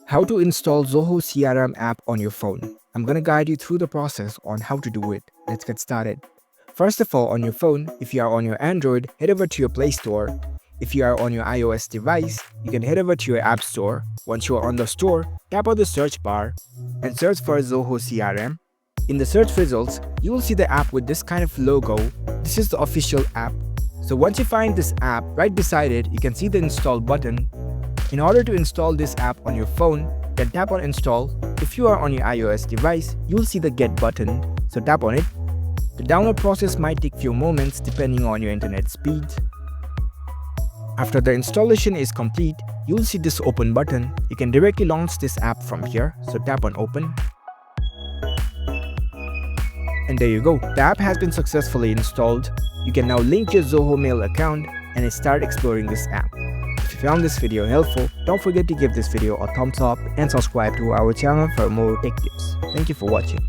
How to install Zoho CRM app on your phone. I'm gonna guide you through the process on how to do it. Let's get started. First of all, on your phone, if you are on your Android, head over to your Play Store. If you are on your iOS device, you can head over to your App Store. Once you are on the store, tap on the search bar and search for Zoho CRM. In the search results, you will see the app with this kind of logo. This is the official app. So once you find this app, right beside it, you can see the install button. In order to install this app on your phone, you can tap on install. If you are on your iOS device, you will see the get button, so tap on it. The download process might take few moments depending on your internet speed. After the installation is complete, you will see this open button. You can directly launch this app from here, so tap on open. And there you go, the app has been successfully installed. You can now link your Zoho Mail account and start exploring this app. If you found this video helpful, don't forget to give this video a thumbs up and subscribe to our channel for more tech tips. Thank you for watching.